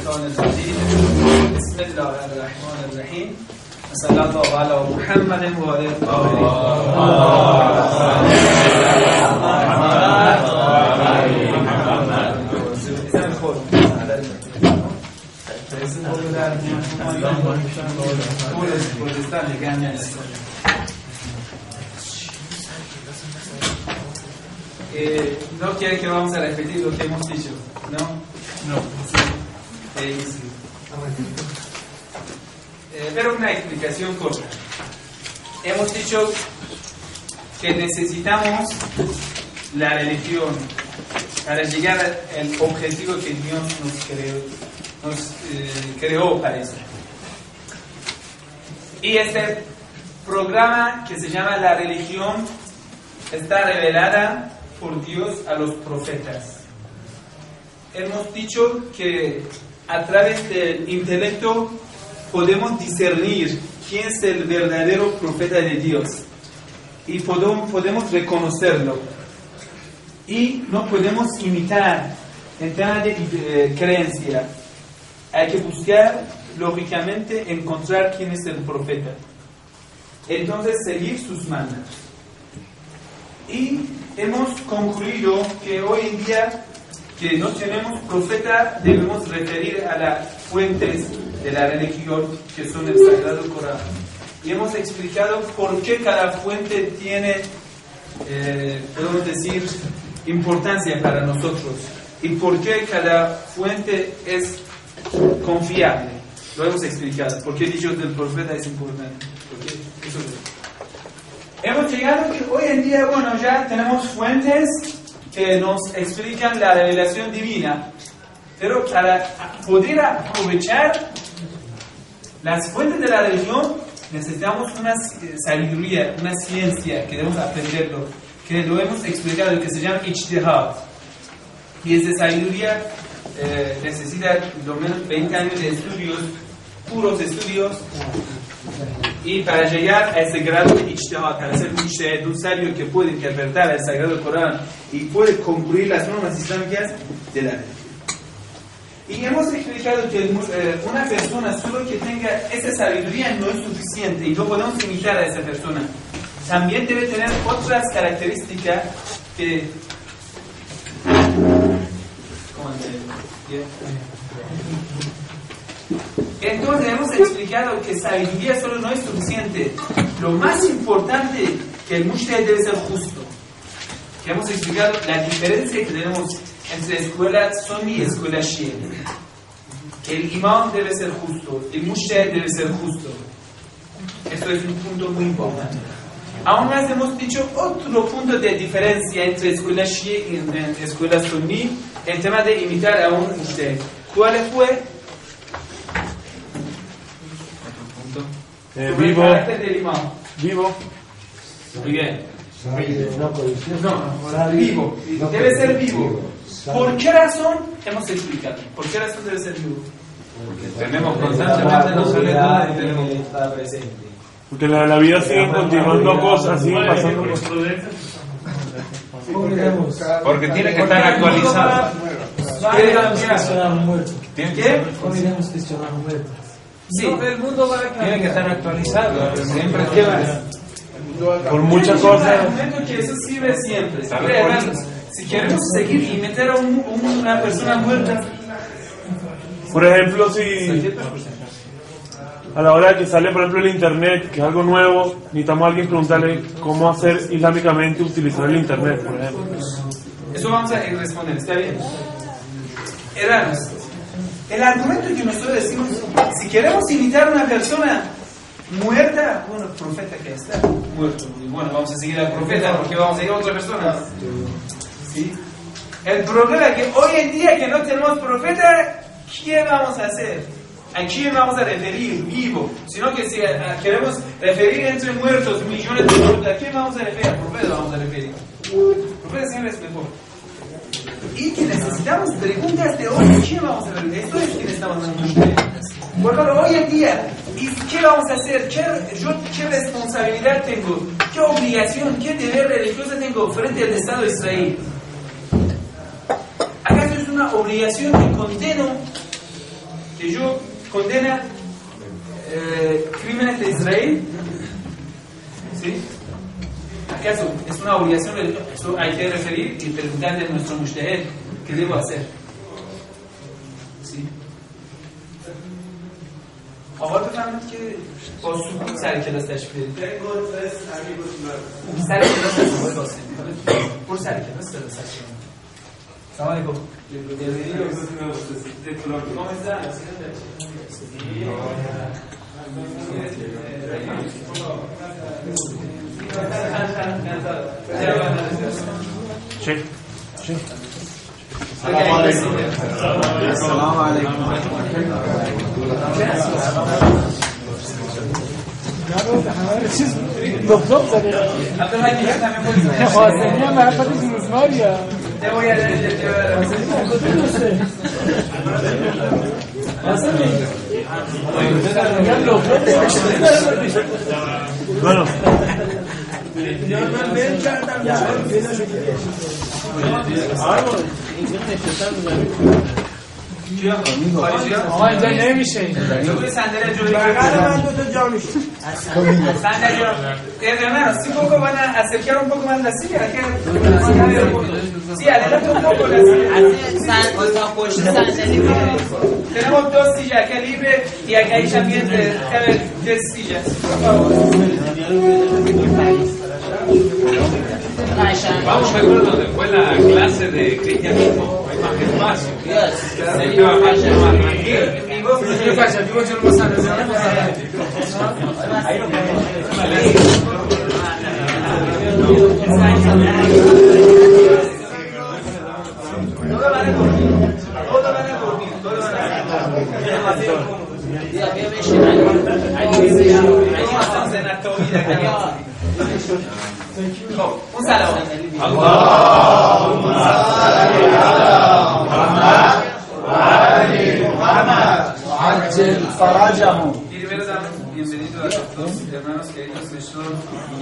الشيطان الرجيم بسم الله الرحمن الرحيم صلى الله على محمد وعلى no quiere que vamos a repetir lo que hemos dicho, ¿no? No. Pero una explicación corta. Hemos dicho que necesitamos la religión para llegar al objetivo que Dios nos creó para eso. Y este programa que se llama la religión está revelada por Dios a los profetas. Hemos dicho que a través del intelecto podemos discernir quién es el verdadero profeta de Dios y podemos reconocerlo y no podemos imitar en tema de creencia. Hay que buscar lógicamente encontrar quién es el profeta, entonces seguir sus mandatos. Y hemos concluido que hoy en día que no tenemos profeta, debemos referir a las fuentes de la religión que son el Sagrado Corán. Y hemos explicado por qué cada fuente tiene, podemos decir, importancia para nosotros y por qué cada fuente es confiable. Lo hemos explicado, por qué el dicho del profeta es importante. Hemos llegado que hoy en día, bueno, ya tenemos fuentes que nos explican la revelación divina, pero para poder aprovechar las fuentes de la religión necesitamos una sabiduría, una ciencia que debemos aprenderlo, que lo hemos explicado, que se llama ijtihad. Y esa sabiduría necesita lo menos 20 años de estudios, puros estudios, y para llegar a ese grado de ijtihad, para ser un sabio que puede interpretar el Sagrado Corán y puede concluir las normas islámicas de la religión. Y hemos explicado que una persona solo que tenga esa sabiduría no es suficiente y no podemos imitar a esa persona. También debe tener otras características que... Entonces hemos explicado que sabiduría solo no es suficiente. Lo más importante que el mujtahid debe ser justo. Que hemos explicado la diferencia que tenemos entre escuela sunni y escuela shia. Que el imam debe ser justo, el mujtahid debe ser justo. Esto es un punto muy importante. Aún más hemos dicho otro punto de diferencia entre escuela shia y escuela sunni en tema de imitar a un mujtahid. ¿Cuál fue? Vivo. Vivo. Muy bien. No, vivo. Debe ser vivo. ¿Por qué razón? Hemos explicado. ¿Por qué razón debe ser vivo? Porque tenemos constantemente la soledad y tenemos que estar presente. Porque la vida sigue continuando cosas, siguen pasando cosas. Porque tiene que estar actualizado. Sí, el mundo va a cambiar. Tiene que estar actualizado. Siempre. ¿Qué más? Por muchas cosas. El argumento que eso sirve siempre. Si queremos seguir y meter a una persona muerta. Por ejemplo, si a la hora de que sale, por ejemplo, el internet, que es algo nuevo, necesitamos a alguien preguntarle cómo hacer islámicamente utilizar el internet, por ejemplo. Eso vamos a responder, ¿está bien? Hermanos, el argumento que nosotros decimos, si queremos imitar a una persona muerta, bueno, el profeta que está muerto, y bueno, vamos a seguir al profeta porque vamos a seguir a otra persona. ¿Sí? El problema es que hoy en día que no tenemos profeta, ¿qué vamos a hacer? ¿A quién vamos a referir vivo? Sino que si queremos referir entre muertos, millones de muertos, ¿a quién vamos a referir? Al profeta vamos a referir. El profeta siempre es mejor. Y que necesitamos preguntas de hoy, ¿qué vamos a referir? Esto es que necesitamos preguntas. Por ejemplo, hoy en día, ¿qué vamos a hacer? ¿Qué responsabilidad tengo? ¿Qué obligación, qué deber religioso tengo frente al Estado de Israel? ¿Acaso es una obligación que condeno que yo condena crímenes de Israel, ¿sí? ¿Acaso es una obligación? Eso hay que referir y preguntarle a nuestro mujtahid qué debo hacer. ¿Sí? آقا بفرمایید که با سکوت سر کلاس تشکیل بدید. سر کلاس هست آقای قاسمی. برو سر کلاس کلاس تشکیل بدید. سلام علیکم. Sí. Sí. السلام علیکم. السلام علیکم. بالضبط قاسمی هم محبت روزماریه Bueno. آقا اینجا نمیشه جوی صندلی جوی من دو تا جا میشه صندلی جا من سی poco van a acercar un poco más la silla sí adelante un poco la silla tenemos dos sillas acá libre y acá hay también tres sillas por favor. Vamos mejor donde fue la clase de cristianismo, hay más espacio. Se va más tranquilo. ¿Qué pasa? ¿Tú vas a lo un saludo. Allahumma salli ala Muhammad wa ajil farajahum. Primero damos bienvenido a los hermanos queridos que son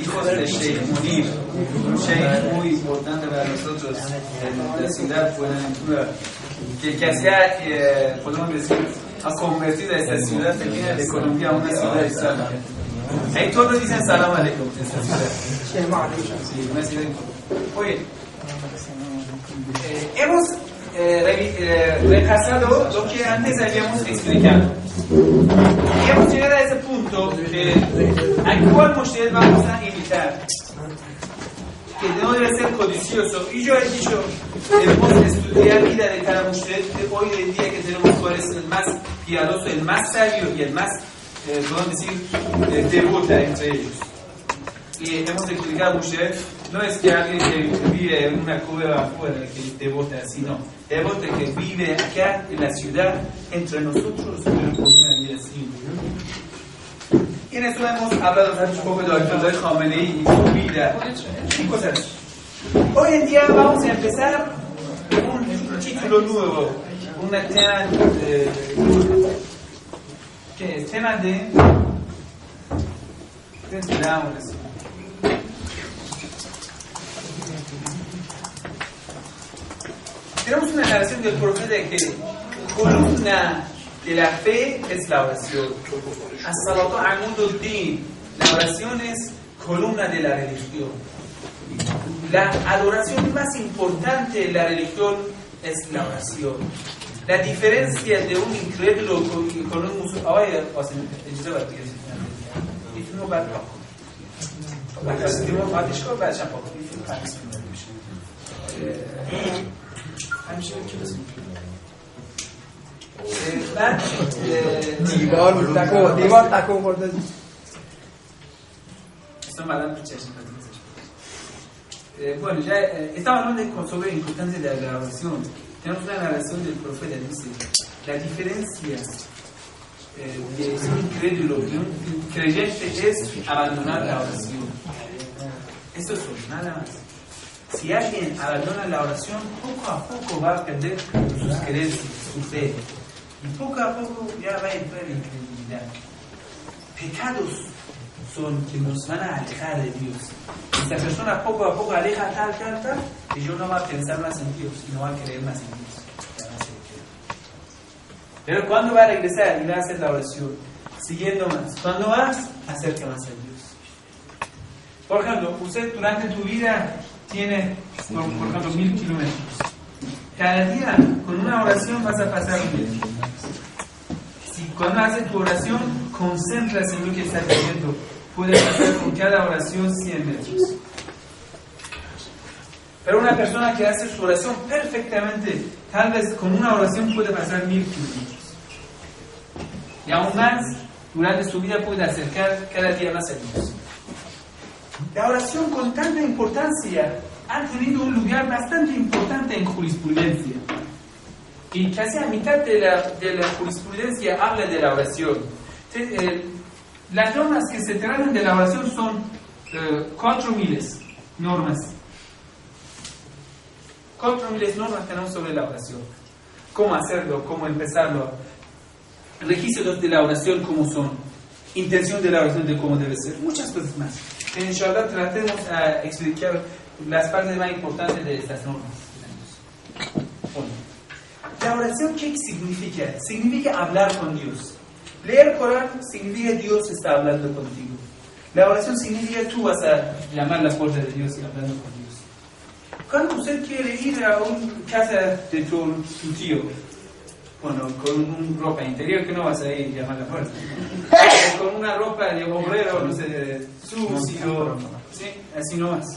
hijos de Sheikh Munir, un sheikh muy importante para nosotros en la ciudad Buenaventura, que hacía, podemos decir, ha convertido a esta ciudad pequeña de Colombia a una ciudad islámica. Ahí todos dicen salam aleikum en esta ciudad. Sí, una ciudad importante. Oye, hemos repasado lo que antes habíamos explicado. Y hemos llegado a ese punto que actual mujtahid vamos a invitar, que no debe ser codicioso. Y yo he dicho, debemos estudiar la vida de cada mujtahid. Hoy en día que tenemos cuál es el más piadoso, el más sabio y el más, podemos decir, devota entre ellos. Y hemos explicado mujtahid no es que alguien que vive en una cueva afuera que devota, sino devota que vive acá en la ciudad entre nosotros, pero con una vida simple. Y en esto hemos hablado un poco de Ayatollah Khamenei y su vida y cosas. Hoy en día vamos a empezar un título nuevo, un tema ¿qué es? Tema de tenemos una narración del profeta que columna de la fe es la oración. As-salatu amududdin. La oración es columna de la religión. La adoración más importante de la religión es la oración. La diferencia de un incrédulo con un musulmán. دیوار تکو خورده. Bueno, ya estamos hablando sobre la importancia de la oración. Tenemos una narración del profeta, dice, la diferencia de un incrédulo y un creyente es abandonar la oración. Eso es todo, nada más. Si alguien abandona la oración, poco a poco va a perder sus creencias, su fe. Y poco a poco ya va a entrar en incredulidad. Pecados son que nos van a alejar de Dios. Esta persona poco a poco aleja tal, y yo no va a pensar más en Dios y no va a creer más en Dios. Pero cuando va a regresar y va a hacer la oración, siguiendo más, cuando vas, acerca más a Dios. Por ejemplo, usted durante tu vida tiene, por ejemplo, 1000 kilómetros. Cada día, con una oración vas a pasar un día. Si cuando haces tu oración, concentras en lo que estás haciendo, puedes hacer con cada oración 100 metros. Pero una persona que hace su oración perfectamente, tal vez con una oración puede pasar 1000 kilómetros. Y aún más, durante su vida puede acercar cada día más a Dios. La oración con tanta importancia ha tenido un lugar bastante importante en jurisprudencia. Y casi a mitad de la jurisprudencia habla de la oración. Las normas que se tratan de la oración son 4.000 normas. 4.000 normas tenemos sobre la oración. Cómo hacerlo, cómo empezarlo. Registros de la oración, cómo son. Intención de la oración, de cómo debe ser. Muchas cosas más. En Inshallah tratemos a explicar las partes más importantes de estas normas. La oración, ¿qué significa? Significa hablar con Dios. Leer Corán significa Dios está hablando contigo. La oración significa tú vas a llamar la puerta de Dios y hablando con Dios. Cuando usted quiere ir a una casa de tu tío, bueno, con una ropa interior que no vas a ir a llamar la puerta, con una ropa de obrero, no sé, sucio, ¿sí? Así nomás.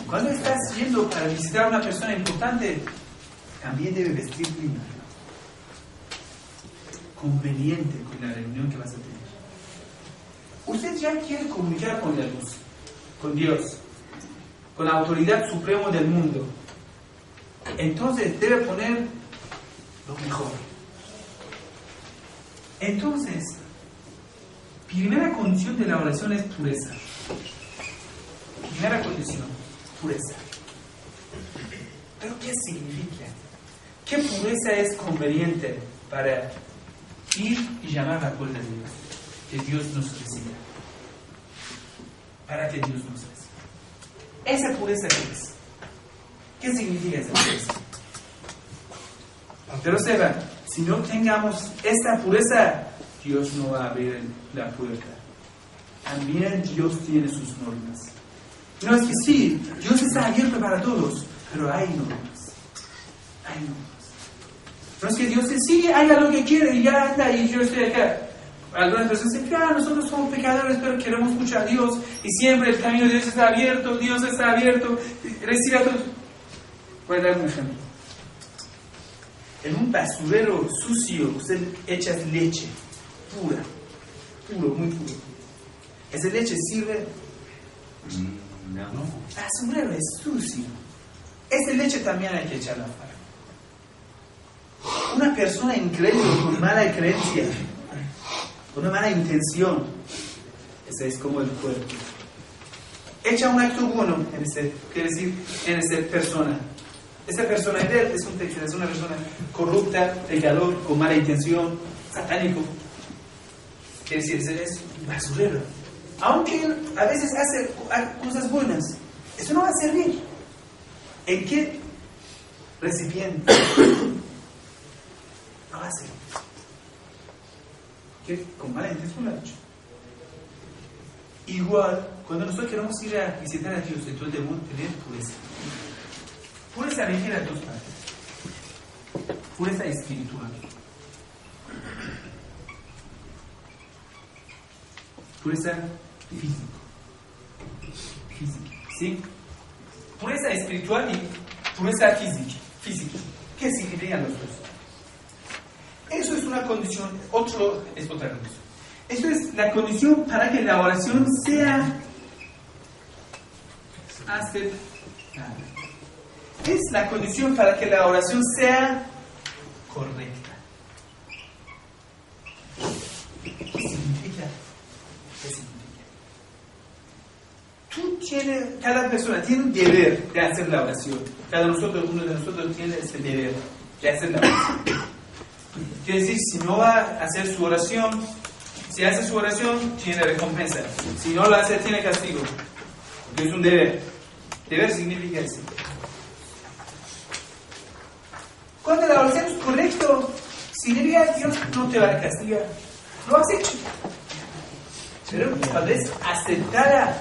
Cuando estás yendo para visitar a una persona importante, también debe vestir bien, conveniente con la reunión que vas a tener. Usted ya quiere comunicar con la luz, con Dios, con la autoridad suprema del mundo. Entonces debe poner lo mejor. Entonces, primera condición de la oración es pureza. Primera condición, pureza. ¿Pero qué significa? ¿Qué pureza es conveniente para ir y llamar a la puerta de Dios? Que Dios nos reciba. Para que Dios nos reciba. ¿Esa pureza qué es? ¿Qué significa esa pureza? Pero sepan, si no tengamos esta pureza, Dios no va a abrir la puerta. También Dios tiene sus normas. No es que sí, Dios está abierto para todos, pero hay normas. Hay normas. No es que Dios dice, sí, haga lo que quiere y ya anda y yo estoy acá. Algunas personas dicen, claro, nosotros somos pecadores, pero queremos escuchar a Dios y siempre el camino de Dios está abierto, recibe a todos. Voy a dar un ejemplo. En un basurero sucio, usted echa leche pura, muy puro. ¿Esa leche sirve? No. Basurero es sucio. Esa leche también hay que echarla afuera. Una persona incrédula con mala creencia, con una mala intención, ese es como el cuerpo. Echa un acto bueno en esa persona. Esa persona es una persona corrupta, pecador, con mala intención, satánico. Quiere decir, ese es un basurero. Aunque a veces hace cosas buenas, eso no va a servir. ¿En qué recipiente? No va a servir. Que con mala intención lo ha hecho. Igual, cuando nosotros queremos ir a visitar a Dios, entonces debemos tener pureza. Pureza refiere a dos partes. Pureza espiritual. Pureza física. ¿Sí? Pureza espiritual y pureza física. ¿Qué significan los dos? Eso es una condición, es otra condición. Esto es la condición para que la oración sea aceptada. Es la condición para que la oración sea correcta. ¿Qué significa? Cada persona tiene un deber de hacer la oración. Uno de nosotros tiene ese deber de hacer la oración. Quiere decir, si no va a hacer su oración, si hace su oración, tiene recompensa. Si no lo hace, tiene castigo. Porque es un deber. Deber significa eso. Cuando la oración es correcta, significa que Dios no te va a castigar. Lo has hecho. Pero tal vez aceptada,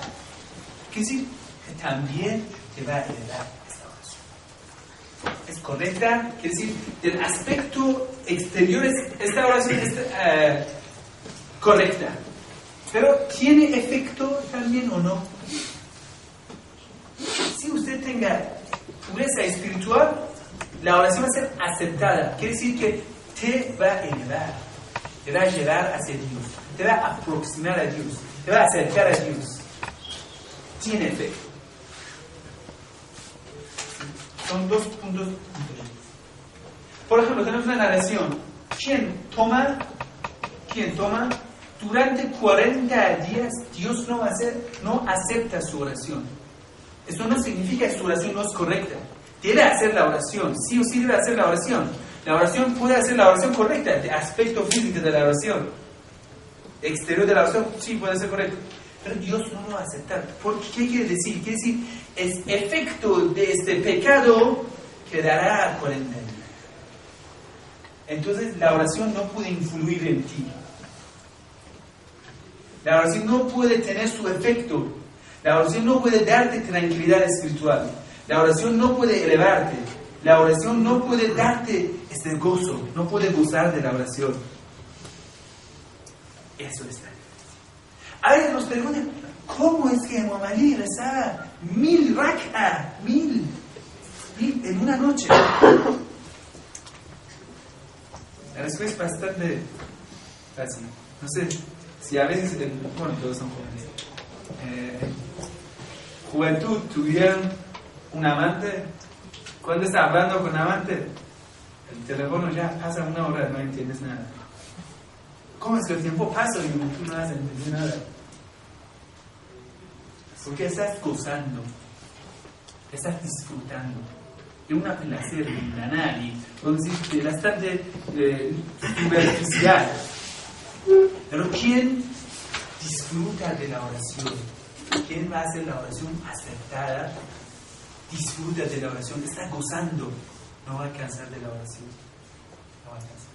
quiere decir que también te va a heredar esta oración. Es correcta, quiere decir, del aspecto exterior, esta oración es correcta. Pero ¿tiene efecto también o no? Si usted tenga pureza espiritual, la oración va a ser aceptada. Quiere decir que te va a elevar, te va a llevar hacia Dios, te va a aproximar a Dios, te va a acercar a Dios. Tiene efecto. Son dos puntos diferentes. Por ejemplo, tenemos una narración. ¿Quién toma? Durante 40 días Dios no acepta su oración. Eso no significa que su oración no es correcta. Debe hacer la oración, sí o sí debe hacer la oración. La oración puede hacer la oración correcta, el aspecto físico de la oración. Exterior de la oración, sí puede ser correcto. Pero Dios no lo va a aceptar. ¿Qué quiere decir? Quiere decir, el efecto de este pecado quedará a 40 días. Entonces la oración no puede influir en ti. La oración no puede tener su efecto. La oración no puede darte tranquilidad espiritual. La oración no puede elevarte. La oración no puede darte este gozo. No puede gozar de la oración. Eso está. A veces nos preguntan, ¿cómo es que Muhammad Ali rezaba 1000 rak'ah, 1000 en una noche? La respuesta es bastante fácil. No sé si a veces, bueno, todos son jóvenes. Juventud tuvieron un amante. Cuando está hablando con un amante, el teléfono ya pasa 1 hora, no entiendes nada. ¿Cómo es que el tiempo pasa y tú no has entendido nada? Porque estás gozando, estás disfrutando de una placer mundanal y bastante superficial. Pero ¿quién disfruta de la oración? ¿Quién va a hacer la oración aceptada? Disfruta de la oración, está gozando, no va a cansar de la oración. No va a cansar.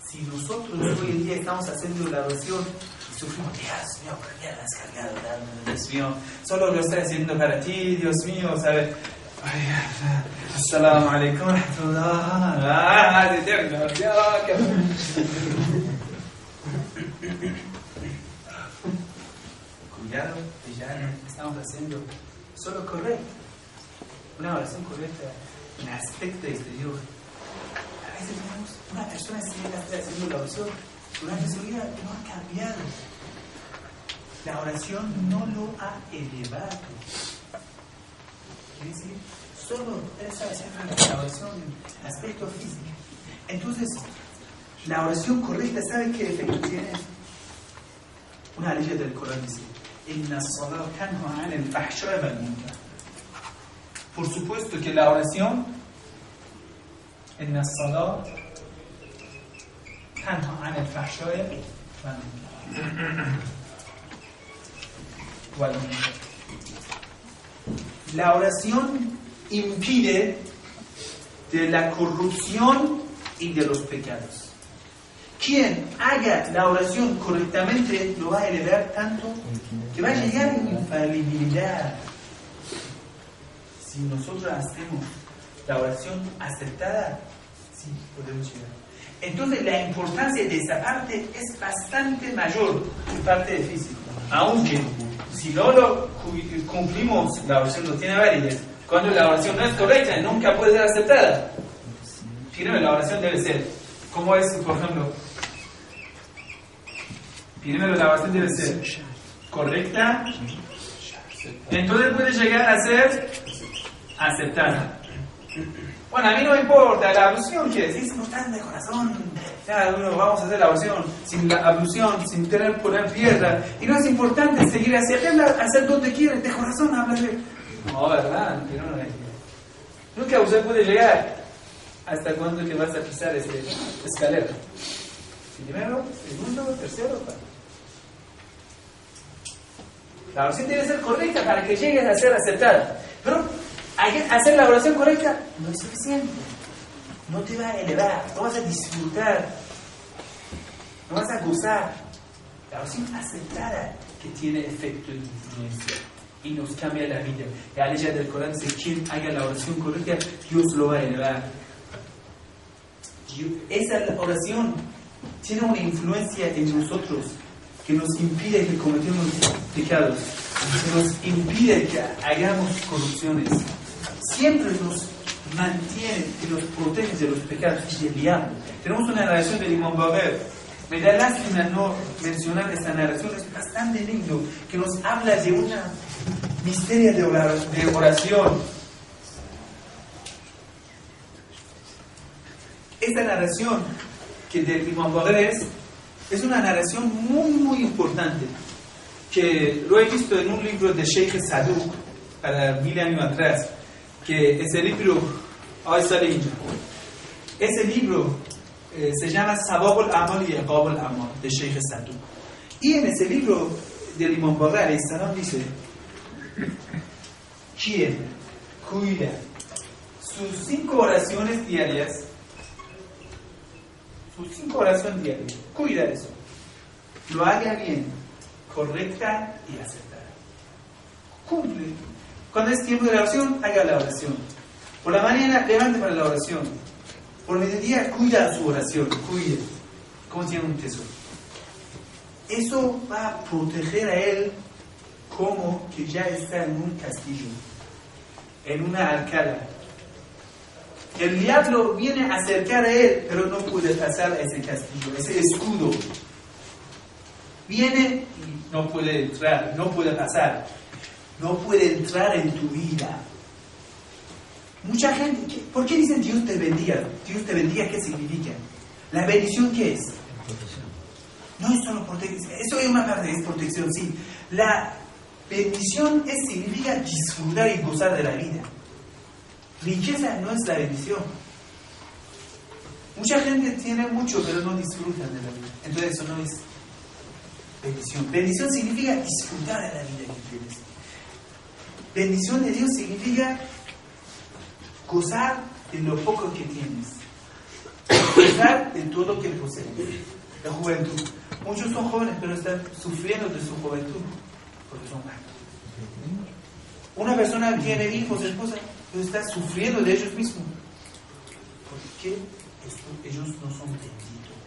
Si nosotros hoy en día estamos haciendo la oración y sufrimos, Dios mío, ¿por qué la has cargado tanto? Dios mío, solo lo estoy haciendo para ti, Dios mío, ¿sabes? Assalamu alaikum wa rahmatullah. Cuidado, que ya no estamos haciendo solo correcto, una oración correcta en aspecto exterior. A veces tenemos una persona que está haciendo la oración durante su vida que no ha cambiado. La oración no lo ha elevado. Quiere decir, solo él está haciendo la oración en aspecto físico. Entonces, la oración correcta, ¿sabe qué efecto tiene? Una ley del Corán dice: Inna as-salat tanha 'anil fahsha'i wal munkar. Por supuesto que la oración, Inna as-salat tanha 'anil fahsha'i wal munkar. La oración impide de la corrupción y de los pecados. Quien haga la oración correctamente lo va a elevar tanto que va a llegar a infalibilidad. Si nosotros hacemos la oración aceptada, sí podemos llegar. Entonces la importancia de esa parte es bastante mayor que parte de físico. Aunque si no lo cumplimos, la oración no tiene validez. Cuando la oración no es correcta, nunca puede ser aceptada. Primero, la oración debe ser, ¿cómo es, por ejemplo? Primero, la oración debe ser correcta, entonces puede llegar a ser aceptada. Bueno, a mí no me importa la ablución, que es importante de corazón. Ya, bueno, vamos a hacer la oración sin la ablución, sin poner piedra. Y no es importante seguir hacer donde quieres, de corazón, háblale. No, ¿verdad? Pero no es. Nunca usted puede llegar hasta cuando que vas a pisar esta escalera. Primero, segundo, tercero, cuarto. La oración debe ser correcta para que llegues a ser aceptada. Pero hacer la oración correcta no es suficiente. no te va a elevar, no vas a disfrutar, no vas a gozar. La oración aceptada que tiene efecto de influencia y nos cambia la vida. La ley del Corán dice: quien haga la oración correcta, Dios lo va a elevar. Esa oración tiene una influencia en nosotros que nos impide que cometamos pecados, que nos impide que hagamos corrupciones. Siempre nos mantiene y nos protege de los pecados y del diablo. Tenemos una narración del Imam Baber. Me da lástima no mencionar esta narración, es bastante lindo, que nos habla de una misterio de oración. Esta narración que del Imam Baber es una narración muy importante, que lo he visto en un libro de Sheikh Saduq para 1000 años atrás, que ese libro, ese libro se llama Sabab al-Amal y Iqab al-Amal de Sheikh Saduq. Y en ese libro del Imam Baber dice: quien cuida sus 5 oraciones diarias, cuida eso, lo haga bien, correcta y acertada, cumple. Cuando es tiempo de la oración, haga la oración. Por la mañana, levante para la oración. Por mediodía, cuida su oración, cuide, como tiene un tesoro. Eso va a proteger a él como que ya está en un castillo, en una alcalá. El diablo viene a acercar a él, pero no puede pasar a ese castillo, ese escudo. Viene y no puede entrar, no puede pasar, no puede entrar en tu vida. Mucha gente, ¿por qué dicen Dios te bendiga? Dios te bendiga, ¿qué significa? ¿La bendición qué es? No es solo protección, eso es una parte, es protección, sí. La bendición significa disfrutar y gozar de la vida. Riqueza no es la bendición. Mucha gente tiene mucho, pero no disfrutan de la vida. Entonces eso no es bendición. Bendición significa disfrutar de la vida que tienes. Bendición de Dios significa gozar de lo poco que tienes, gozar de todo lo que posees. La juventud. Muchos son jóvenes, pero están sufriendo de su juventud porque son malos. Una persona tiene hijos, esposa, pero está sufriendo de ellos mismos porque ellos no son benditos,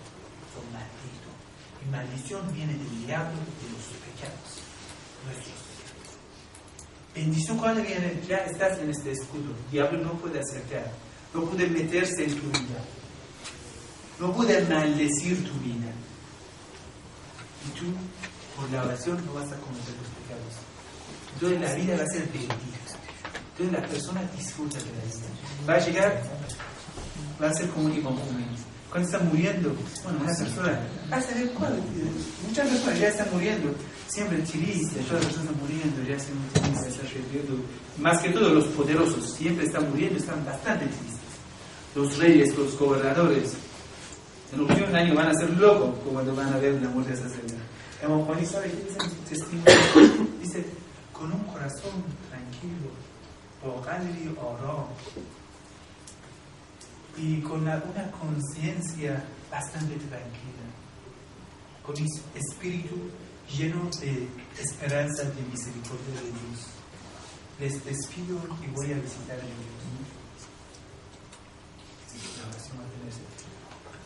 son malditos. Y maldición viene del diablo y de los pecados nuestros. Bendición cuando viene, ya estás en este escudo. El diablo no puede acercar, no puede meterse en tu vida, no puede maldecir tu vida. Y tú, por la oración, no vas a cometer los pecados. Entonces la vida va a ser bendita. Entonces la persona disfruta de la vida. Va a llegar, va a ser como un Imam Khomeini. Cuando está muriendo, bueno, una persona, muchas personas ya están muriendo, siempre tristes, todas las personas muriendo, ya se están perdiendo. Más que todo los poderosos, siempre están muriendo, están bastante tristes. Los reyes, los gobernadores, en un año van a ser locos cuando van a ver la muerte de esa señora. Imam Khomeini, ¿sabe qué dice en su testimonio? Dice: con un corazón tranquilo, o qalbi aram, y con una conciencia bastante tranquila, con mi espíritu lleno de esperanza de misericordia de Dios, les despido y voy a visitar a Dios.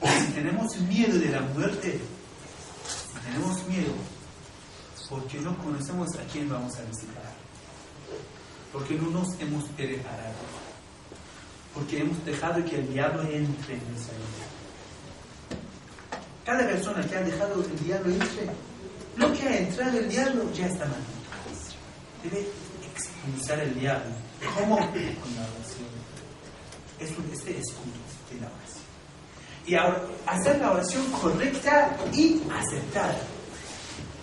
Si tenemos miedo de la muerte, tenemos miedo porque no conocemos a quién vamos a visitar, porque no nos hemos preparado, porque hemos dejado que el diablo entre en nuestra vida. Cada persona que ha dejado que el diablo entre, lo que ha entrado el diablo ya está maldito. Debe expulsar el diablo. ¿Cómo? Con la oración. Es este escudo de la oración. Y ahora, hacer la oración correcta y aceptada.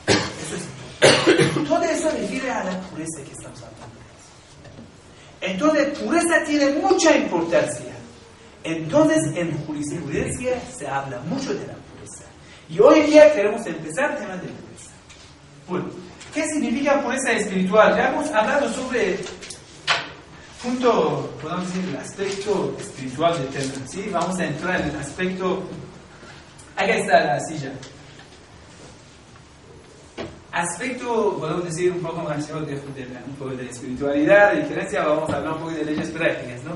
Eso es importante. Todo eso refiere a la pureza que estamos hablando. Entonces, pureza tiene mucha importancia. Entonces, en jurisprudencia se habla mucho de la pureza. Y hoy en día queremos empezar el tema de pureza. Bueno, ¿qué significa pureza espiritual? Ya hemos hablado sobre punto, podemos decir, el aspecto espiritual del tema, ¿sí? Vamos a entrar en el aspecto. Acá está la silla. Aspecto, podemos decir, un poco más un poco de espiritualidad, de diferencia, vamos a hablar un poco de leyes prácticas, ¿no?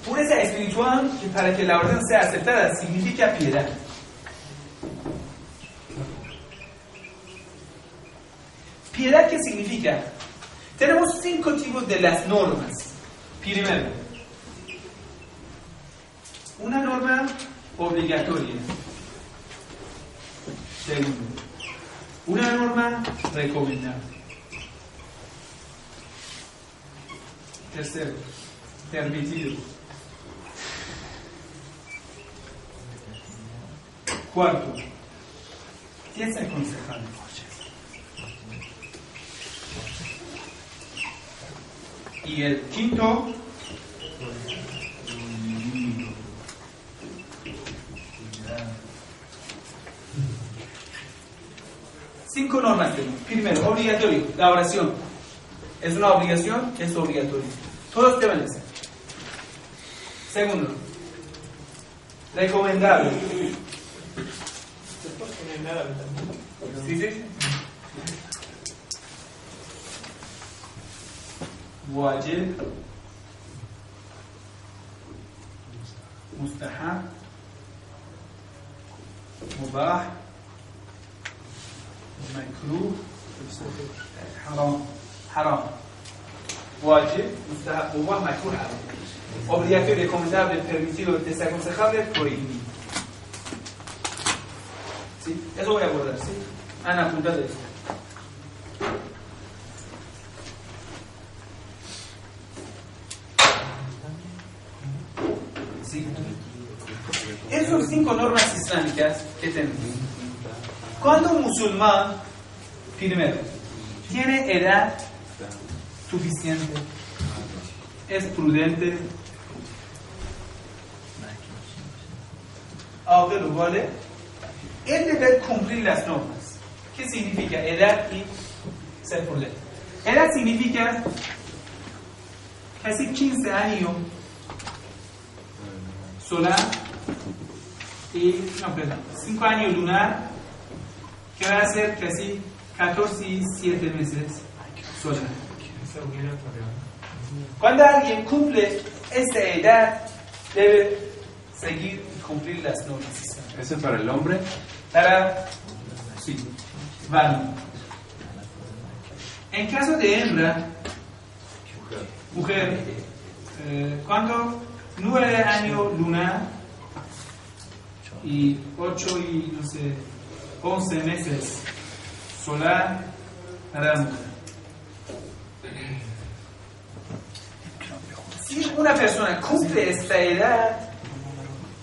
Pureza espiritual, que para que la orden sea aceptada, significa piedad. ¿Piedad qué significa? Tenemos 5 tipos de las normas. Primero, una norma obligatoria. Segundo, una norma recomendable. Tercero, permitido. Cuarto, es aconsejable. Y el quinto, cinco normas tenemos. Primero, obligatorio, la oración. Es una obligación, es obligatorio. Todos deben hacer. Segundo, recomendable. Sí, sí. Wajib, mustahab, mubah, makruh, haram. Haram. Wajib, mustahab, mubah, makruh, haram. Obligatorio, recomendable, permitido, desaconsejable, prohibido. ¿Sí? Eso voy a abordar, ¿sí? Han apuntado esto. ¿Sí? Esas 5 normas islámicas que tenemos. Cuando un musulmán, primero, tiene edad suficiente, es prudente, lo vale, él debe cumplir las normas. ¿Qué significa edad y ser prudente? Edad significa casi 15 años solar y 5 años lunar, que va a ser casi 14 y 7 meses solar. Cuando alguien cumple esta edad, debe seguir y cumplir las normas. ¿Ese es para el hombre? Para, sí, vale. En caso de hembra, mujer, cuando 9 años lunar y 8 y 11 meses solar para la mujer. Si una persona cumple esta edad,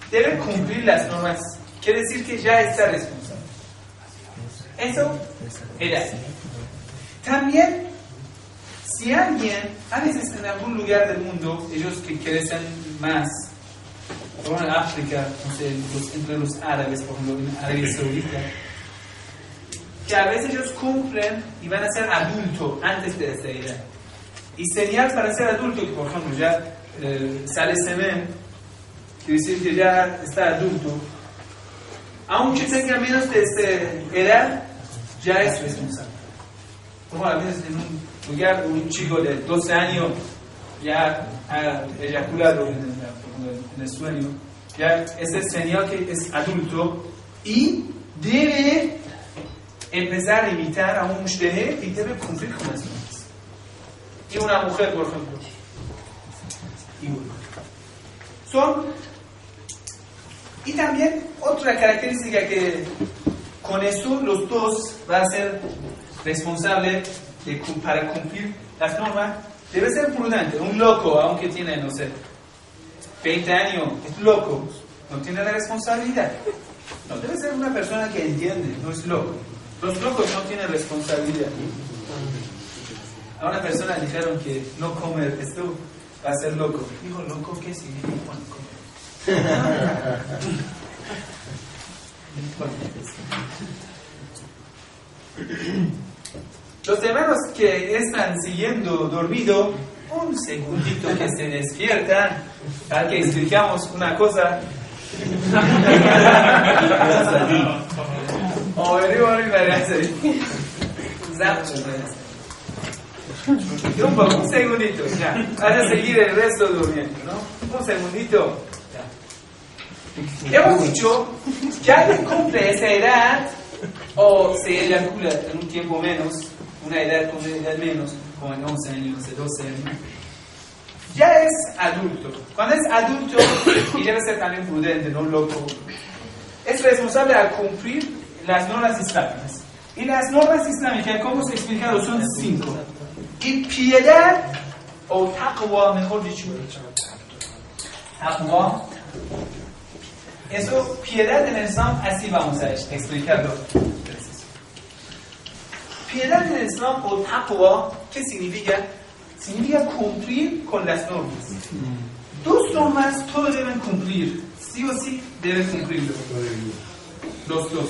debe cumplir las normas. Quiere decir que ya está responsable. Eso, edad. También, si alguien, a veces en algún lugar del mundo, ellos que crecen más, por ejemplo en África, entre los árabes, por ejemplo en Arabia Saudita, que a veces ellos cumplen y van a ser adultos antes de esta edad. Y señal para ser adulto, que por ejemplo ya sale semen, quiere decir que ya está adulto, aunque tenga menos de esta edad, ya es responsable. Como a veces en un lugar, un chico de 12 años ya ha eyaculado en el sueño, ya ese es señal que es adulto y debe empezar a imitar a un mujtahid y debe cumplir con las normas. Y una mujer, por ejemplo, igual. Y también otra característica que con eso los dos van a ser responsables para cumplir las normas, debe ser prudente. Un loco, aunque tiene, 20 años, es loco, no tiene la responsabilidad. No, debe ser una persona que entiende, no es loco. Los locos no tienen responsabilidad. A una persona dijeron que no comer esto va a ser loco. Dijo, ¿loco qué significa cuando comer? Los hermanos que están siguiendo dormido un segundito que se despiertan para que explicamos una cosa. Un segundito, ya. Vas a seguir el resto durmiendo, ¿no? Un segundito. Ya. Hemos dicho que alguien cumple esa edad o se eyacula en un tiempo menos, una edad con una edad menos, como en 11 años, de 12 años. Ya es adulto. Cuando es adulto, y debe ser también prudente, no loco, es responsable al cumplir las normas islámicas. Y las normas islámicas, como se ha explicado, son 5. Y piedad, o taqwa, mejor dicho. Taqwa. Eso, piedad en el Islam, así vamos a explicarlo. Piedad en el Islam, o taqwa, ¿qué significa? Significa cumplir con las normas. 2 normas todos deben cumplir. Sí o sí deben cumplirlo. Los 2.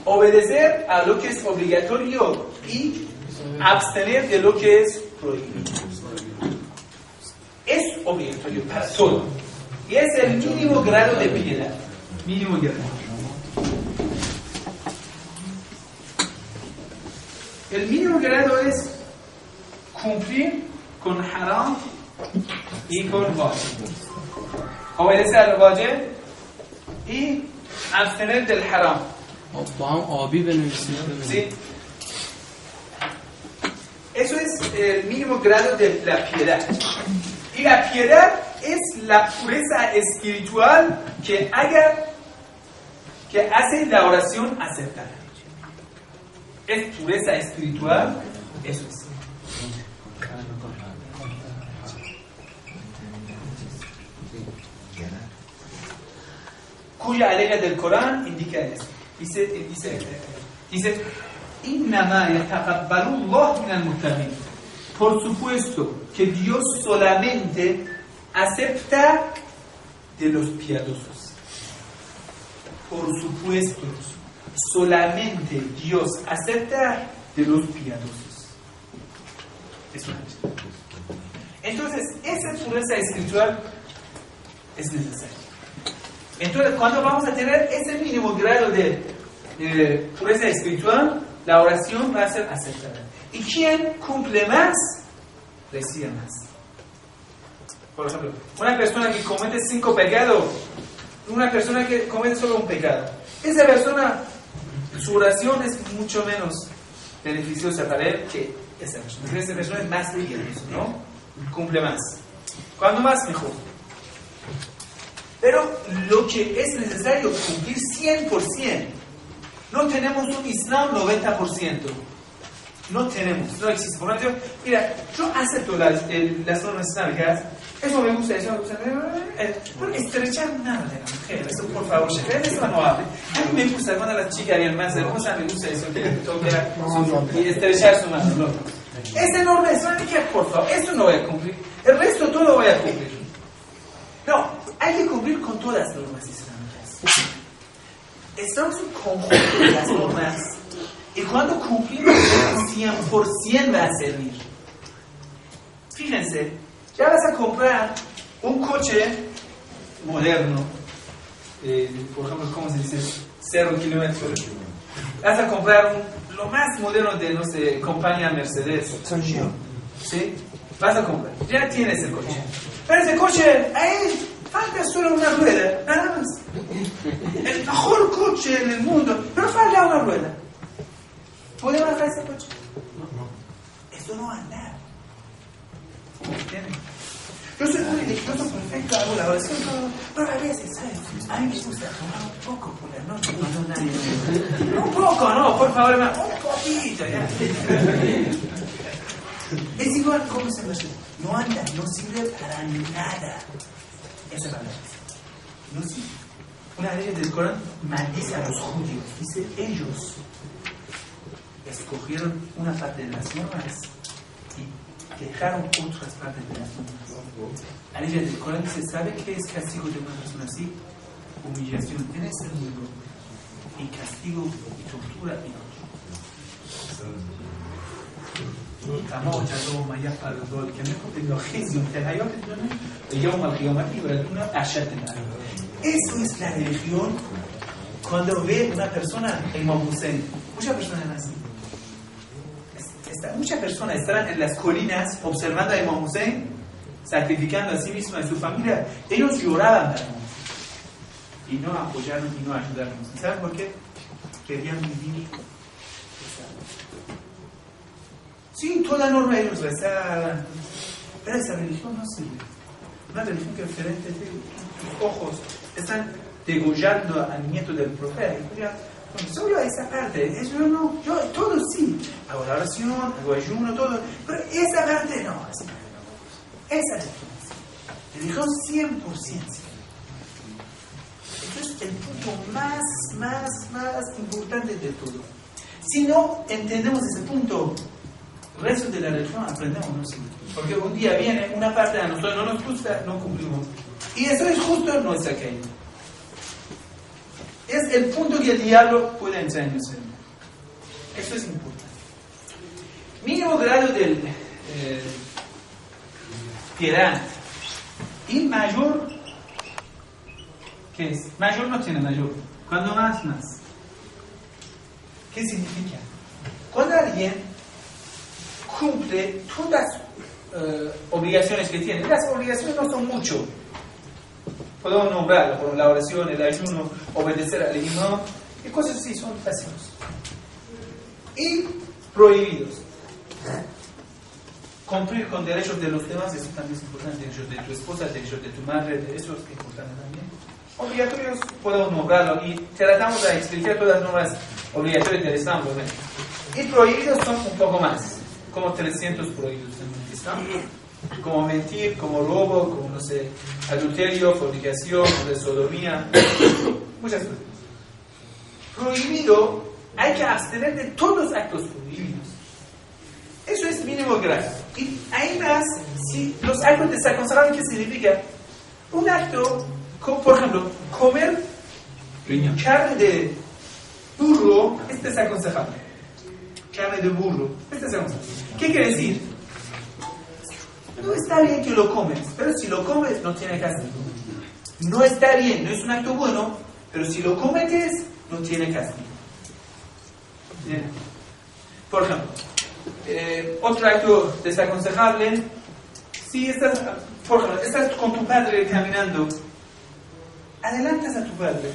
Obedecer a lo que es obligatorio y abstener de lo que es prohibido. Es obligatorio para todo. Y es el mínimo grado de piedad. Mínimo grado. El mínimo grado es cumplir con haram y con wajib. Obedecer al wajib y abstener del haram. ¿Sí? Eso es el mínimo grado de la piedad. Y la piedad es la pureza espiritual que hace la oración aceptada. Es pureza espiritual, eso es. Cuya aleya del Corán indica eso. Dice Innama yataqabbalu Allah minal muttaqin. Por supuesto que Dios solamente acepta de los piadosos. Por supuesto, solamente Dios acepta de los piadosos. Eso es. Entonces, esa pureza espiritual es necesaria. Entonces, cuando vamos a tener ese mínimo grado de pureza espiritual, la oración va a ser aceptada. ¿Y quién cumple más? Recibe más. Por ejemplo, una persona que comete 5 pecados, una persona que comete solo un pecado, esa persona, su oración es mucho menos beneficiosa para él que esa persona. Esa persona es más piadosa, ¿no? Cumple más. Cuando más, mejor. Pero lo que es necesario cumplir 100%. No tenemos un Islam 90%. No tenemos, no existe. Por ejemplo, mira, yo acepto las normas islámicas. Eso me gusta, eso me gusta. Pero estrechar nada de la mujer, eso por favor, eso no hable. A mí me gusta cuando las chicas harían más hermosas, me gusta eso, que tocar y estrechar su mano. No. Esa norma islámica, por favor, eso no voy a cumplir. El resto todo lo voy a cumplir. No, hay que cumplir con todas las normas islámicas. Estamos en conjunto de las normas. Y cuando cumplimos 100% va a servir. Fíjense, ya vas a comprar un coche moderno, por ejemplo, ¿cómo se dice? 0 kilómetros. Vas a comprar lo más moderno de, no sé, compañía Mercedes. ¿Sí? Vas a comprar. Ya tienes el coche. Pero ese coche, ahí falta solo una rueda, nada más. El mejor coche en el mundo, pero falta una rueda. ¿Puede bajar ese coche? No. Esto no va a andar. Yo soy muy religioso, perfecto, hago la oración, pero a veces, ¿sabes? A mí me gusta tomar un poco por la noche. Un poco, no, por favor, un poquito, ya. Es igual como se me no anda, no sirve para nada. Esa palabra. No sirve. Una ley del Corán maldice a los judíos. Dice, ellos escogieron una parte de las normas y dejaron otras partes de las normas. La ley del Corán dice, ¿sabe qué es castigo de una persona así? Humillación en este mundo y castigo y tortura en otro. תמות שלום היפה הגדול, כנראה בלוחיזיון, תלהיות אתנו, ביום הקיומתי ורדונו אשתנו. Eso es la religión cuando ve una persona en Imam Hussein. Muchas personas así. Muchas personas están en las colinas observando a Imam Hussein, sacrificando a sí mismo y a su familia. Ellos lloraban y no apoyaron y no ayudaron. ¿Saben por qué? Querían vivir. Sí, toda norma ellos rezaban, pero esa religión no sirve. Una religión que diferente de tus ojos están degollando al nieto del profeta. Solo esa parte, eso no, yo todo sí, hago la oración, hago ayuno, todo, pero esa parte no, esa religión 100%. Esto es el punto más importante de todo. Si no entendemos ese punto, el resto de la religión aprendemos, no sé. Porque un día viene una parte de nosotros, no nos gusta, no cumplimos. Y eso es justo nuestra caída. Es el punto que el diablo puede entrar en nuestra vida. Eso es importante. Mínimo grado del piedad y mayor, ¿qué es? Mayor no tiene mayor. Cuando más. ¿Qué significa? Cuando alguien cumple todas las obligaciones que tiene. Las obligaciones no son mucho. Podemos nombrarlo por la oración, el ayuno, obedecer al imam, y cosas así son fáciles. Y prohibidos. Cumplir con derechos de los demás, eso también es importante. Derechos de tu esposa, derechos de tu madre, de eso es importante también. Obligatorios podemos nombrarlo y tratamos de explicar todas las normas obligatorias del Islam. Y prohibidos son un poco más, como 300 prohibidos en el Islam. Como mentir, como robo, como no sé, adulterio, fornicación, sodomía, muchas cosas. Prohibido, hay que abstener de todos los actos prohibidos. Eso es mínimo grado. Y además, si los actos desaconsejables, ¿qué significa? Un acto, como, por ejemplo, comer carne de burro es desaconsejable. Carne de burro es desaconsejable. ¿Qué quiere decir? No está bien que lo comes, pero si lo comes no tiene castigo. No está bien, no es un acto bueno, pero si lo cometes no tiene castigo. Bien. Por ejemplo, otro acto desaconsejable, si estás, por ejemplo, estás con tu padre caminando, adelantas a tu padre.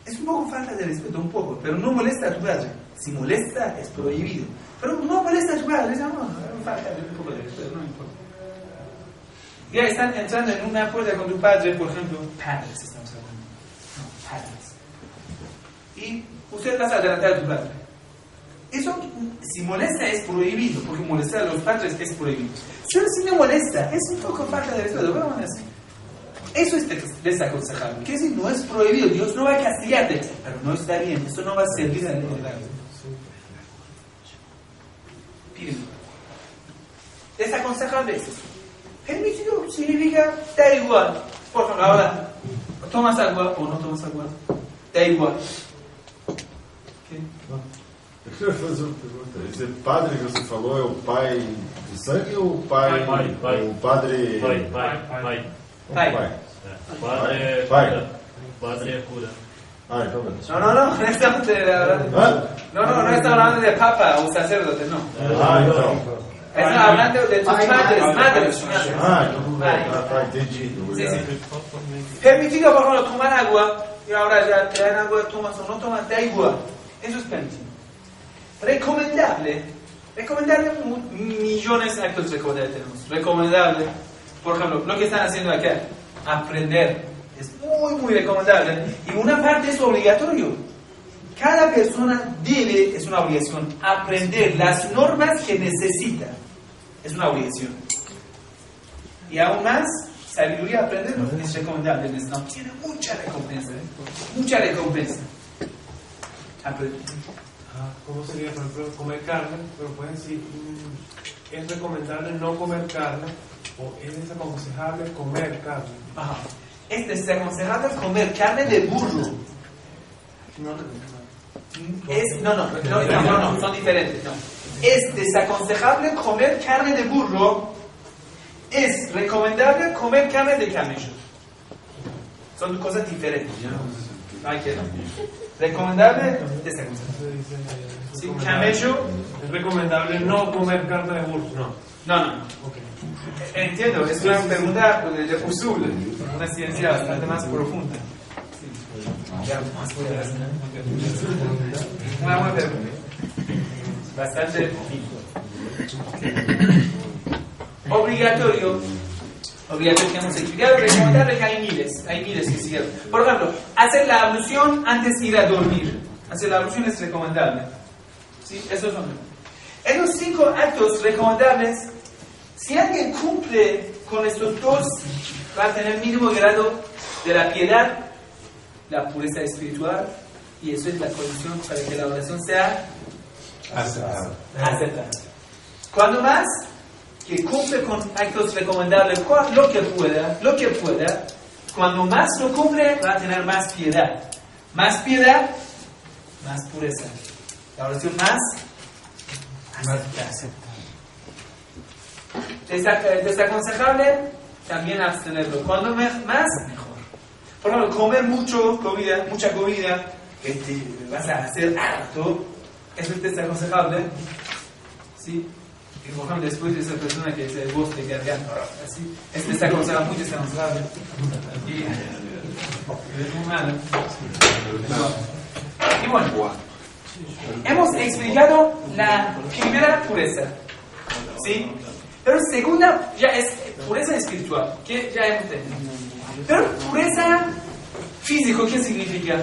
Es un poco falta de respeto, un poco, pero no molesta a tu padre. Si molesta, es prohibido. Pero no molesta a tu padre, no falta de un poco de respeto, no importa. Ya están entrando en una puerta con tu padre, por ejemplo, padres estamos hablando. No, padres. Y usted vas a adelantar a tu padre. Eso, si molesta, es prohibido, porque molestar a los padres es prohibido. Pero si no molesta, es un poco falta de respeto, ¿cómo van a decir? Eso es desaconsejable. ¿Qué decir? No es prohibido, Dios no va a castigarte, pero no está bien, eso no va a servir al mundo. Desaconsejable es eso. Permitido significa da igual. Por ejemplo, ahora, ¿tomas agua o no tomas agua? Da igual. ¿Qué? Eu queria fazer uma pergunta. Esse padre que você falou é o pai de sangue ou o pai? Pai. O padre. Pai. Pai. Padre é cura. Ah, então beleza. No estamos hablando. No estamos hablando de papa o sacerdote, no. Ah, então. Estamos hablando de tus madres. Ah, então entendi. Sí. Permitido, por ejemplo, tomar agua, y ahora ya te dan agua, tomas o no tomas, da igual. Eso es permitido. Recomendable, millones de actos recomendables tenemos. Recomendable, por ejemplo, lo que están haciendo acá, aprender, es muy recomendable. Y una parte es obligatorio. Cada persona debe, es una obligación, aprender las normas que necesita. Es una obligación. Y aún más, sabiduría aprenderlo es recomendable. No tiene mucha recompensa. Mucha recompensa. Aprender. ¿Cómo sería, por ejemplo, comer carne? Pero pueden decir, ¿es recomendable no comer carne o es desaconsejable comer carne? Ajá. Es desaconsejable comer carne de burro. No, son diferentes. No. Es desaconsejable comer carne de burro, es recomendable comer carne de camello. Son cosas diferentes. Recomendable, desaconsejable. ¿Sí? Camello. Es recomendable no comer carne de burro. No. Entiendo, es una pregunta de usul, una ciencia bastante más profunda. Una buena pregunta. Bastante obligatorio que hemos explicado, recomendable que hay miles que siguen. Por ejemplo, hacer la ablución antes de ir a dormir. Hacer la ablución es recomendable. ¿Sí? Esos son. Esos 5 actos recomendables, si alguien cumple con estos 2, va a tener el mínimo grado de la piedad, la pureza espiritual, y eso es la condición para que la oración sea aceptada. Cuando más que cumple con actos recomendables, lo que pueda, cuando más lo cumple, va a tener más piedad. Más piedad, más pureza. La oración más aceptada. Desaconsejable, también abstenerlo. Cuando más, mejor. Por ejemplo, comer mucha comida, que te vas a hacer harto, eso es desaconsejable. ¿Sí? Y por ejemplo, después de esa persona que se voz de garganta, así, es desaconsejable, muy desaconsejable. Y es muy malo. Y bueno, hemos explicado la primera pureza, ¿sí? Pero segunda ya es pureza espiritual, que ya hemos tenido. Pero pureza físico, ¿qué significa?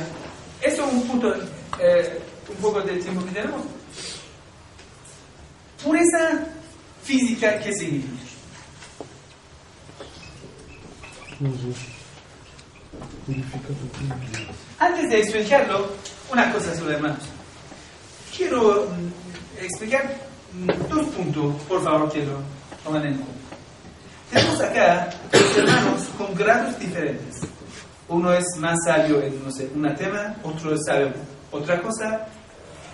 Eso es un punto, un poco del tiempo que tenemos. Pureza física, ¿qué significa? Antes de explicarlo, una cosa sobre hermanos. Quiero explicar 2 puntos, por favor, que lo tomen en cuenta. Tenemos acá los hermanos con grados diferentes. Uno es más sabio en, no sé, un tema, otro sabe otra cosa.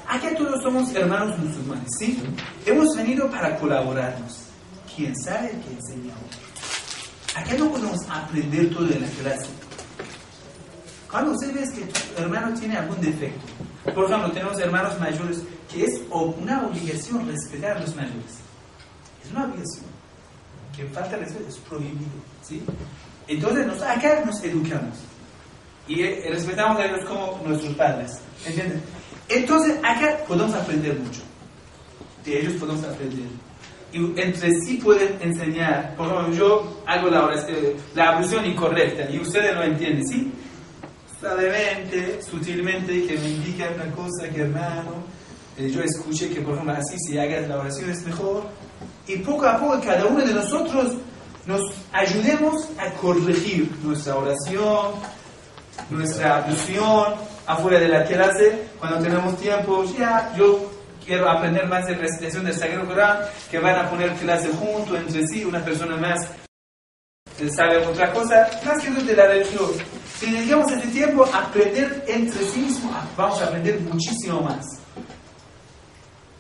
Acá todos somos hermanos musulmanes, ¿sí? Hemos venido para colaborarnos. ¿Quién sabe que enseña a otro? Acá no podemos aprender todo en la clase. Cuando usted ve que tu hermano tiene algún defecto, por ejemplo, tenemos hermanos mayores, que es una obligación respetar a los mayores. Es una obligación. Que falta respeto es prohibido, ¿sí? Entonces, acá nos educamos. Y respetamos a ellos como nuestros padres. ¿Entienden? Entonces, acá podemos aprender mucho. De ellos podemos aprender. Y entre sí pueden enseñar. Por ejemplo, yo hago la ablución incorrecta y ustedes lo entienden, ¿sí? Suavemente, sutilmente, que me indica una cosa que hermano, yo escuché que por ejemplo así si hagas la oración es mejor, y poco a poco cada uno de nosotros nos ayudemos a corregir nuestra oración, nuestra ablución, afuera de la clase, cuando tenemos tiempo, ya yo quiero aprender más de recitación del Sagrado Corán, que van a poner clase junto entre sí, una persona más sabe otra cosa, más que de la religión. Si dedicamos este tiempo a aprender entre sí mismos, vamos a aprender muchísimo más.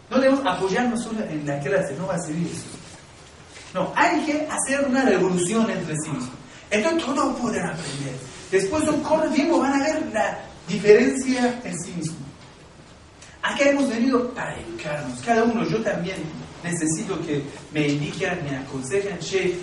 No debemos apoyarnos solo en la clase, no va a servir eso. No, hay que hacer una revolución entre sí mismos. Entonces todos pueden aprender. Después de un corto tiempo van a ver la diferencia en sí mismo. Acá hemos venido para educarnos. Cada uno, yo también necesito que me indiquen, me aconsejen, che,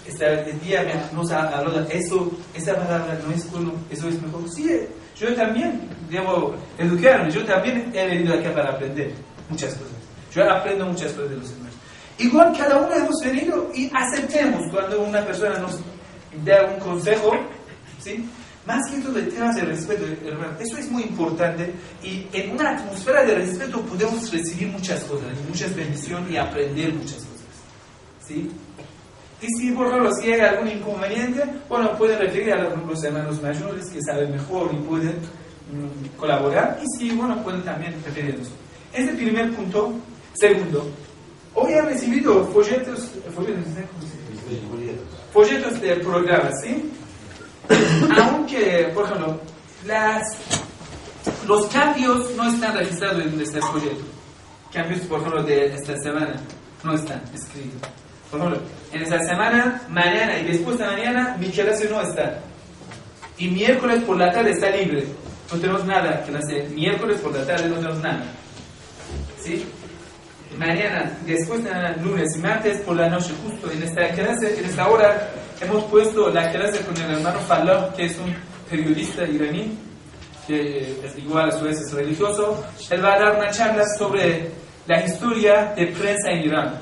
este día nos ha hablado de eso, esa palabra no es bueno, eso es mejor. Sí, yo también debo educarme, yo también he venido acá para aprender muchas cosas. Yo aprendo muchas cosas de los hermanos. Igual cada uno hemos venido y aceptemos cuando una persona nos da un consejo, ¿sí? Más que todo el tema de respeto, hermano, eso es muy importante y en una atmósfera de respeto podemos recibir muchas cosas, muchas bendiciones y aprender muchas cosas, ¿sí? Y si por ejemplo si hay algún inconveniente, bueno, pueden referir a los hermanos mayores que saben mejor y pueden colaborar, y si, bueno, pueden también referirlos. Ese es el primer punto. Segundo, hoy he recibido folletos del programa, ¿sí? Aunque, por ejemplo, los cambios no están registrados en este proyecto. Cambios, por ejemplo, de esta semana no están escritos. Por ejemplo, en esta semana, mañana y después de mañana, mi clase no está. Y miércoles por la tarde está libre. No tenemos nada clase. Miércoles por la tarde no tenemos nada. ¿Sí? Mañana, después de mañana, lunes y martes por la noche, justo en esta clase, en esta hora, hemos puesto la clase con el hermano Fallah, que es un periodista iraní, que es igual a su vez es religioso. Él va a dar una charla sobre la historia de prensa en Irán.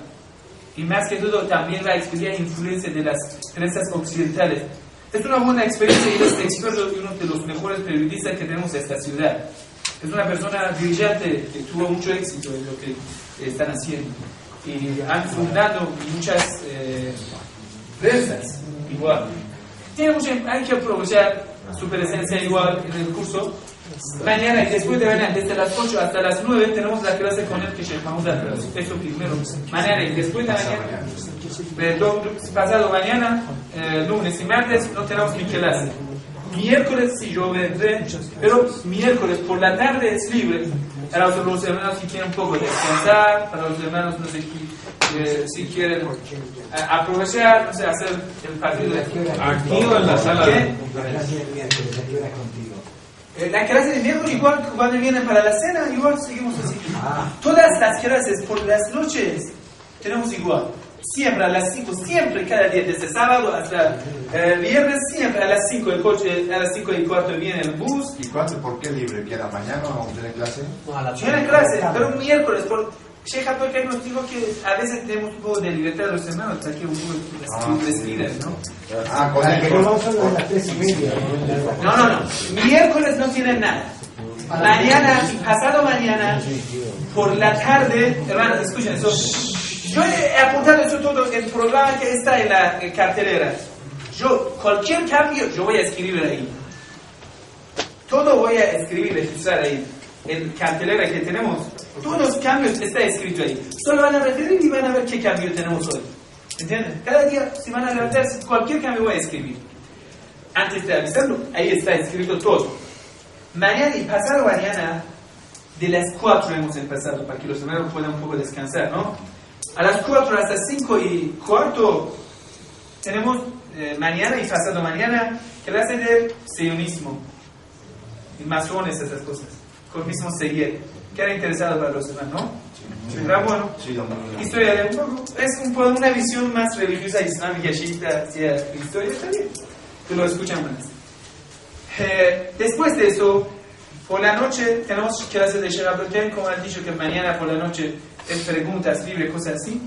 Y más que todo también va a explicar influencia de las prensas occidentales. Es una buena experiencia y es experto y uno de los mejores periodistas que tenemos en esta ciudad. Es una persona brillante que tuvo mucho éxito en lo que están haciendo. Y han fundado muchas prensas igual. Hay que aprovechar su presencia igual en el curso. Mañana y después de mañana, desde las 8 hasta las 9, tenemos la clase con el que Sheikh Mahmoud Al-Razi. Eso primero. Mañana y después de mañana, pasado mañana, lunes y martes, no tenemos mi clase. Miércoles sí yo vendré, pero miércoles por la tarde es libre. Para los hermanos que quieren un poco descansar, para los hermanos no sé si quieren aprovechar, no sé, hacer el partido de aquí o en la sala. La clase de miércoles igual cuando vienen para la cena, igual seguimos así. Todas las clases por las noches tenemos igual. Siempre a las 5, siempre cada día, desde sábado hasta viernes, siempre a las 5 el coche, a las 5 y cuarto viene el bus. ¿Y cuánto? ¿Por qué libre? ¿Que a la mañana o tiene clase? Tiene clase, pero un miércoles. Sheikh Abdul nos dijo que a veces tenemos un poco de libertad de los hermanos, para que un poco respiren, ¿no? Para que no vamos a las 3:30. No. Miércoles no tienen nada. Mañana, pasado mañana, por la tarde, hermanos, escuchen eso. Yo he apuntado eso todo en el programa que está en la cartelera. Cualquier cambio, yo voy a escribir ahí. Todo voy a escribir, registrar ahí. En cartelera que tenemos, todos los cambios está escrito ahí. Solo van a referir y van a ver qué cambio tenemos hoy. ¿Entienden? Cada día, si van a levantar, cualquier cambio voy a escribir. Antes de avisarlo, ahí está escrito todo. Mañana y pasado mañana, de las 4 hemos empezado, para que los hermanos puedan un poco descansar, ¿no? A las 4 hasta 5 y cuarto tenemos mañana y pasado mañana clase de sionismo y masones, esas cosas, con mismo seguir. Que era interesado para los demás, ¿no? Sí. Pero bueno, historia de un poco, es una visión más religiosa, islámica, chiita, hacia historia, está bien, que lo escuchan más. Después de eso, por la noche tenemos clases de Sheikh Abdul, como han dicho que mañana por la noche es preguntas libres, cosas así.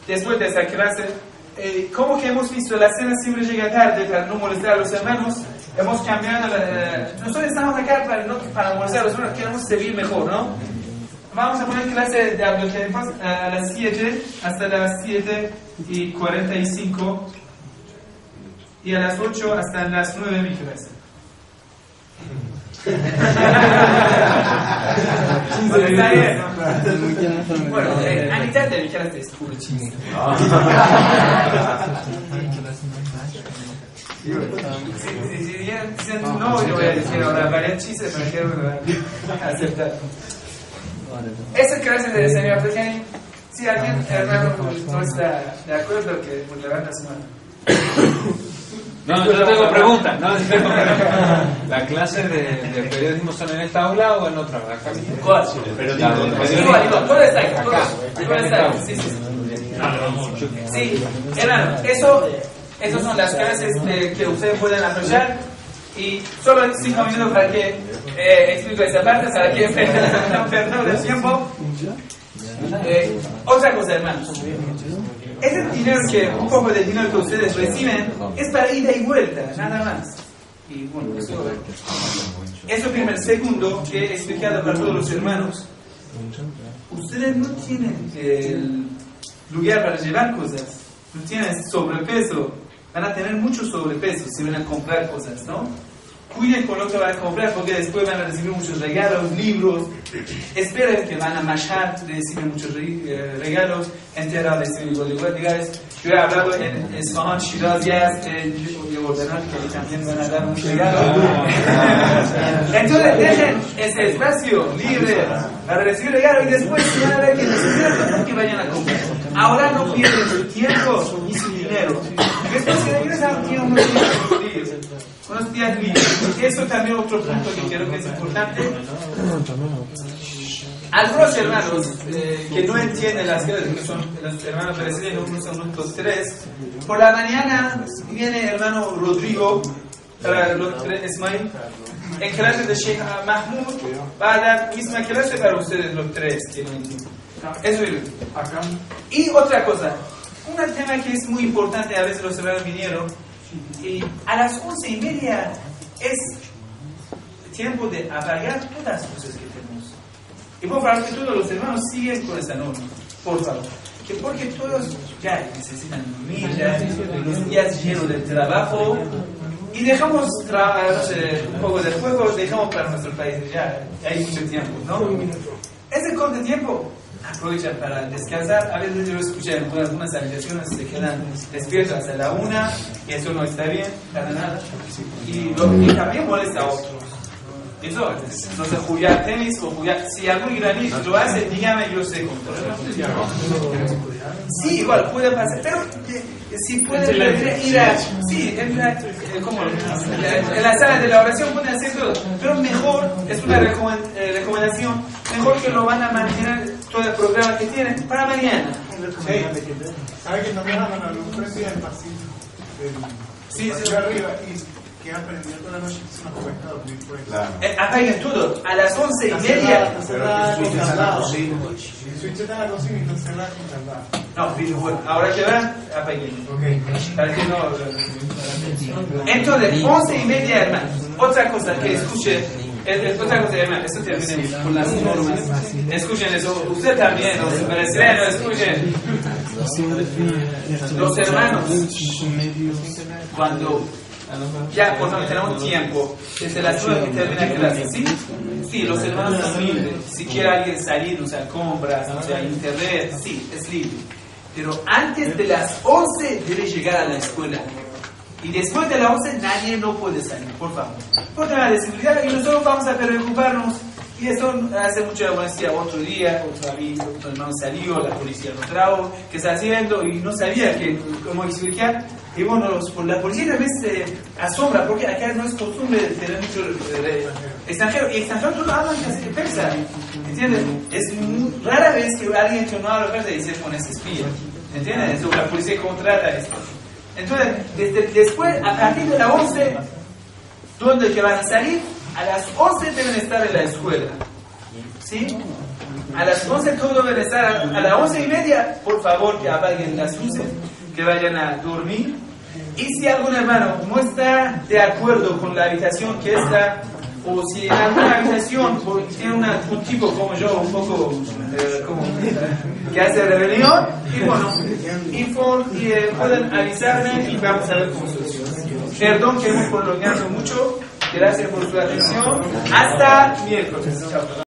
Después de esta clase, como que hemos visto, la cena siempre llega tarde para no molestar a los hermanos. Hemos cambiado, nosotros estamos acá para molestar a los hermanos, queremos servir mejor, ¿no? Vamos a poner clase de Abdul a las 7 hasta las 7:45 y a las 8 hasta las 9 mi clase. Está bien, ¿no? Bueno, a mitad de mi clase es puro chiste. Si dicen no, yo voy a decir ahora varias chistes para que aceptar. Esa clase de señor Abdul, si alguien hermano no está de acuerdo, que pues levanta su mano. No, yo tengo preguntas. ¿La clase de periodismo son en esta aula o en otra? ¿Cuál? Igual, todo está ahí. Sí, hermano, esas son las clases que ustedes pueden aprovechar. Y solo 5 minutos para que explico esa parte, para que no perdamos el tiempo. Otra cosa, hermanos. Ese dinero un poco de dinero que ustedes reciben es para ida y vuelta, nada más. Y bueno, eso primero. Segundo, que he explicado para todos los hermanos, ustedes no tienen el lugar para llevar cosas, no tienen sobrepeso, van a tener mucho sobrepeso si van a comprar cosas, ¿no? cuiden con lo que van a comprar porque después van a recibir muchos regalos, libros. Esperen que van a Mashhad, reciben muchos regalos. En Teherán reciben iguales. Yo he hablado en Esfahan, Shiraz, Yazd, de ordenar que también van a dar un regalo. Entonces dejen ese espacio libre para recibir regalos y después si van a ver que necesitan que vayan a comprar. Ahora no pierden su tiempo ni su dinero. Después que regresan tienen unos días libres. Eso también es otro punto que creo que es importante. Algunos hermanos que no entienden las clases, que son los hermanos brasileños, unos son los tres, por la mañana viene el hermano Rodrigo, Ismail, en clase de Sheikh Mahmoud, va a dar misma clase para ustedes los tres que no entienden. Eso es acá. Y otra cosa, un tema que es muy importante, a veces los hermanos vinieron, y a las 11:30 es tiempo de apagar todas las cosas que tenemos. Y por favor que todos los hermanos siguen con esa norma, por favor. Porque todos ya necesitan dormir, ya los días llenos de trabajo, y dejamos un poco de fuego, dejamos para nuestro país, ya hay mucho tiempo, ¿no? Ese corto tiempo aprovechan para descansar. A veces yo escuché en algunas habitaciones se quedan despiertos hasta la 1 y eso no está bien para nada y también molesta a otros. Eso, no sé, jugar tenis o jugar, si algún iraní lo hace, dígame, yo sé cómo. Sí, igual puede pasar, pero si pueden ir a, sí, en la sala de la oración pueden hacer todo, pero mejor, es una recomendación, mejor que lo van a mantener todo el programa que tienen para mañana. ¿Sabe que también a la luz prendida el pasillo? Sí, arriba y quedan prendidos toda la noche, se nos cuesta dormir por eso. Apaguen todo, a las 11:30. El switch está a las 12 y no se da con candado. No, bueno, ahora que van, apaguen. Para que no. Entonces, 11:30, hermanos. Otra cosa que escuchen. Otra cosa, hermano, esto termina con las normas. Escuchen eso, usted también, los brasileños, escuchen. Los hermanos, cuando ya por no tenemos tiempo, desde las 9 que termina la clase, ¿sí? Sí, los hermanos son libres. Si quiere alguien salir, o sea, compras, o sea, internet, sí, es libre. Pero antes de las 11 debe llegar a la escuela. Y después de las 11 nadie no puede salir, por favor. Por tema de seguridad, y nosotros vamos a preocuparnos. Y eso hace mucha molestia. Otro día, otro hermano salió, la policía lo trajo, ¿qué está haciendo? Y no sabía cómo explicar. Y bueno, la policía también se asombra, porque acá no es costumbre tener mucho extranjero. Y extranjeros no hablan casi persa, ¿entiendes? Es muy rara vez que alguien que no habla persa dice con ese espía, ¿entiendes? Entonces, la policía contrata esto. Entonces, después, a partir de las 11, ¿dónde que van a salir? A las 11 deben estar en la escuela, ¿sí? A las 11 todos deben estar, a las 11:30, por favor que apaguen las luces, que vayan a dormir. Y si algún hermano no está de acuerdo con la habitación que está, o si en alguna habitación tiene un tipo como yo, un poco que hace rebelión, y bueno, pueden avisarme y vamos a ver cómo soluciona. Perdón que hemos prolongado mucho, gracias por su atención, hasta miércoles. Chao.